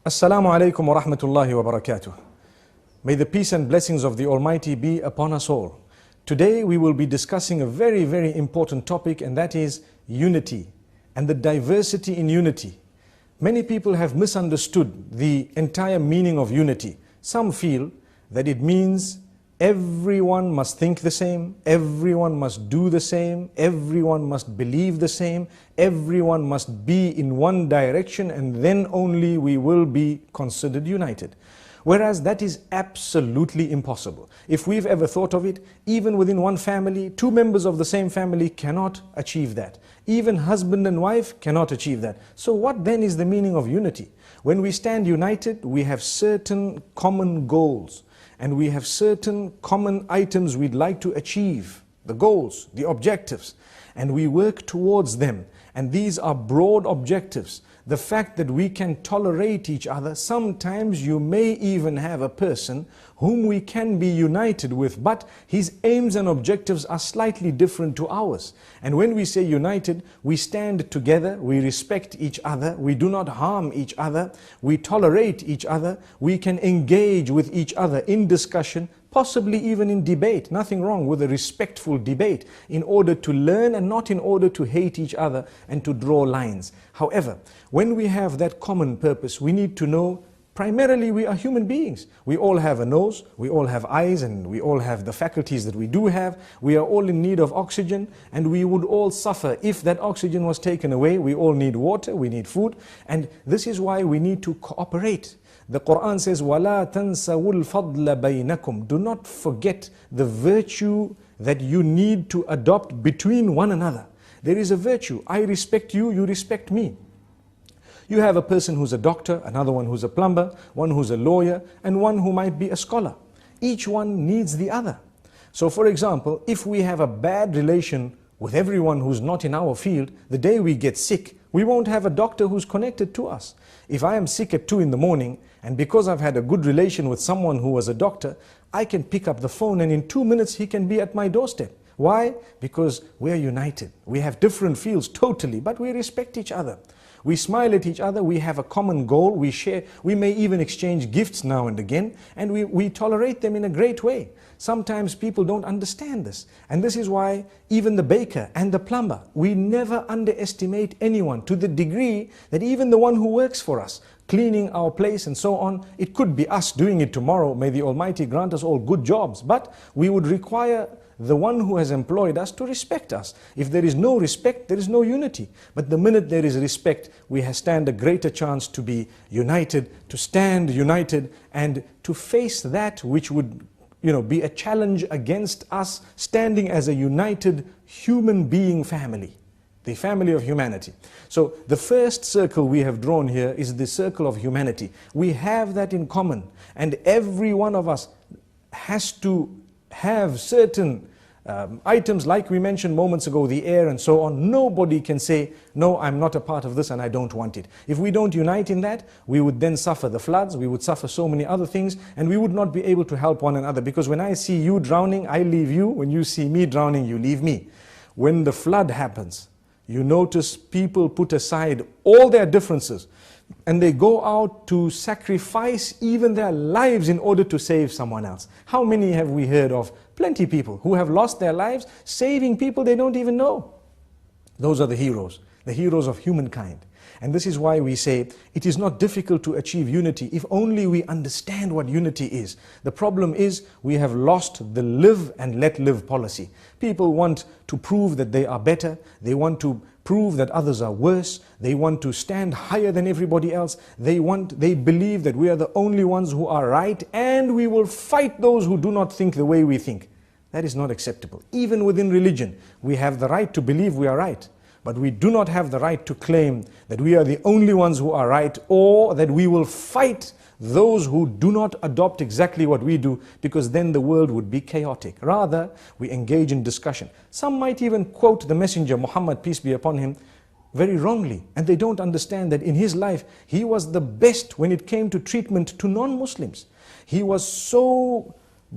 Assalamu alaikum wa rahmatullahi wa barakatuh. May the peace and blessings of the Almighty be upon us all. Today we will be discussing a very, very important topic, and that is unity and the diversity in unity. Many people have misunderstood the entire meaning of unity. Some feel that it means everyone must think the same, everyone must do the same, everyone must believe the same, everyone must be in one direction, and then only we will be considered united. Whereas that is absolutely impossible. If we've ever thought of it, even within one family, two members of the same family cannot achieve that. Even husband and wife cannot achieve that. So what then is the meaning of unity? When we stand united, we have certain common goals, and we have certain common items we'd like to achieve, the goals, the objectives, and we work towards them. And these are broad objectives. The fact that we can tolerate each other, sometimes you may even have a person whom we can be united with, but his aims and objectives are slightly different to ours. And when we say united, we stand together, we respect each other, we do not harm each other, we tolerate each other, we can engage with each other in discussion, possibly even in debate. Nothing wrong with a respectful debate, in order to learn and not in order to hate each other and to draw lines. However, when we have that common purpose, we need to know primarily we are human beings. We all have a nose, we all have eyes, and we all have the faculties that we do have. We are all in need of oxygen, and we would all suffer if that oxygen was taken away. We all need water, we need food, and this is why we need to cooperate. The Qur'an says, وَلَا تَنْسَوُا الْفَضْلَ بَيْنَكُمْ. Do not forget the virtue that you need to adopt between one another. There is a virtue. I respect you, you respect me. You have a person who's a doctor, another one who's a plumber, one who's a lawyer, and one who might be a scholar. Each one needs the other. So for example, if we have a bad relation with everyone who's not in our field, the day we get sick, we won't have a doctor who's connected to us. If I am sick at 2 in the morning, and because I've had a good relation with someone who was a doctor, I can pick up the phone and in 2 minutes he can be at my doorstep. Why? Because we are united. We have different fields totally, but we respect each other. We smile at each other, we have a common goal, we share, we may even exchange gifts now and again, and we tolerate them in a great way. Sometimes people don't understand this, and this is why even the baker and the plumber, we never underestimate anyone, to the degree that even the one who works for us, cleaning our place and so on, it could be us doing it tomorrow. May the Almighty grant us all good jobs, but we would require the one who has employed us to respect us. If there is no respect, there is no unity. But the minute there is respect, we stand a greater chance to be united, to stand united, and to face that which would be a challenge against us, standing as a united human being family, the family of humanity. So the first circle we have drawn here is the circle of humanity. We have that in common, and every one of us has to have certain items, like we mentioned moments ago, the air and so on. Nobody can say, no, I'm not a part of this and I don't want it. If we don't unite in that, we would then suffer the floods, we would suffer so many other things, and we would not be able to help one another. Because when I see you drowning, I leave you. When you see me drowning, you leave me. When the flood happens, you notice people put aside all their differences, and they go out to sacrifice even their lives in order to save someone else. How many have we heard of? Plenty people who have lost their lives saving people they don't even know. Those are the heroes of humankind. And this is why we say it is not difficult to achieve unity if only we understand what unity is. The problem is we have lost the live and let live policy. People want to prove that they are better. They want to prove that others are worse. They want to stand higher than everybody else. They believe that we are the only ones who are right, and we will fight those who do not think the way we think. That is not acceptable. Even within religion, we have the right to believe we are right, but we do not have the right to claim that we are the only ones who are right, or that we will fight those who do not adopt exactly what we do, because then the world would be chaotic. Rather, we engage in discussion. Some might even quote the Messenger, Muhammad, peace be upon him, very wrongly, and they don't understand that in his life, he was the best when it came to treatment to non-Muslims. He was so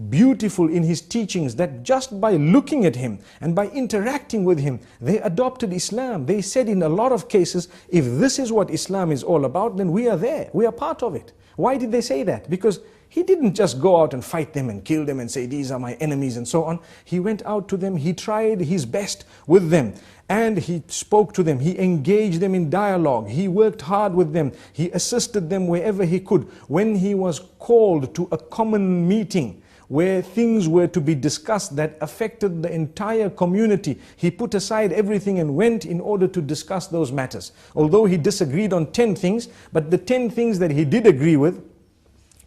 beautiful in his teachings that just by looking at him and by interacting with him, they adopted Islam. They said in a lot of cases, if this is what Islam is all about, then we are there, we are part of it. Why did they say that? Because he didn't just go out and fight them and kill them and say, these are my enemies and so on. He went out to them, he tried his best with them, and he spoke to them, he engaged them in dialogue, he worked hard with them, he assisted them wherever he could. When he was called to a common meeting where things were to be discussed that affected the entire community, he put aside everything and went in order to discuss those matters. Although he disagreed on 10 things, but the 10 things that he did agree with,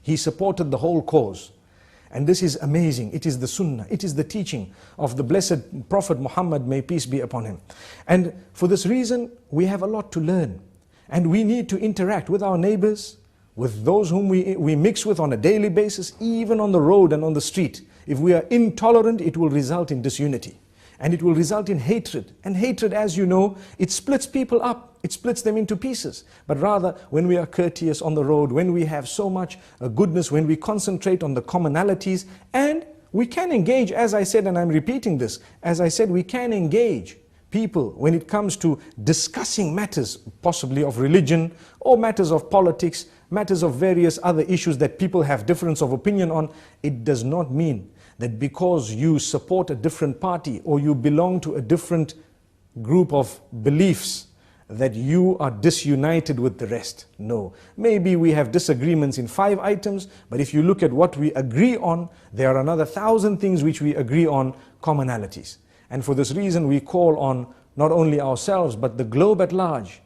he supported the whole cause. And this is amazing. It is the sunnah, it is the teaching of the blessed Prophet Muhammad, may peace be upon him. And for this reason, we have a lot to learn. And we need to interact with our neighbors, with those whom we mix with on a daily basis, even on the road and on the street. If we are intolerant, it will result in disunity. And it will result in hatred. And hatred, as you know, it splits people up. It splits them into pieces. But rather, when we are courteous on the road, when we have so much goodness, when we concentrate on the commonalities, and we can engage, as I said, and I'm repeating this, as I said, we can engage people when it comes to discussing matters, possibly of religion, or matters of politics, matters of various other issues that people have difference of opinion on. It does not mean that because you support a different party or you belong to a different group of beliefs that you are disunited with the rest. No. Maybe we have disagreements in 5 items, but if you look at what we agree on, there are another 1,000 things which we agree on, commonalities. And for this reason we call on not only ourselves but the globe at large.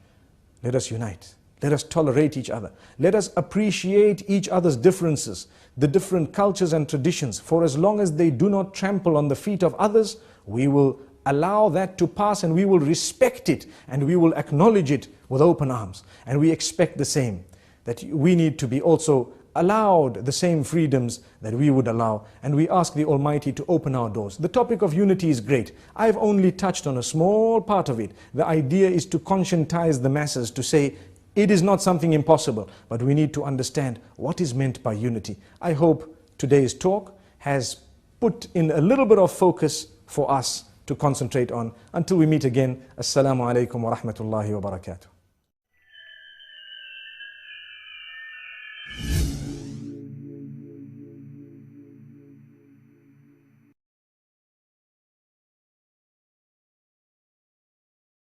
Let us unite. Let us tolerate each other. Let us appreciate each other's differences, the different cultures and traditions. For as long as they do not trample on the feet of others, we will allow that to pass and we will respect it and we will acknowledge it with open arms. And we expect the same, that we need to be also allowed the same freedoms that we would allow. And we ask the Almighty to open our doors. The topic of unity is great. I've only touched on a small part of it. The idea is to conscientize the masses, to say, it is not something impossible, but we need to understand what is meant by unity. I hope today's talk has put in a little bit of focus for us to concentrate on. Until we meet again, Assalamu alaikum wa rahmatullahi wa barakatuh.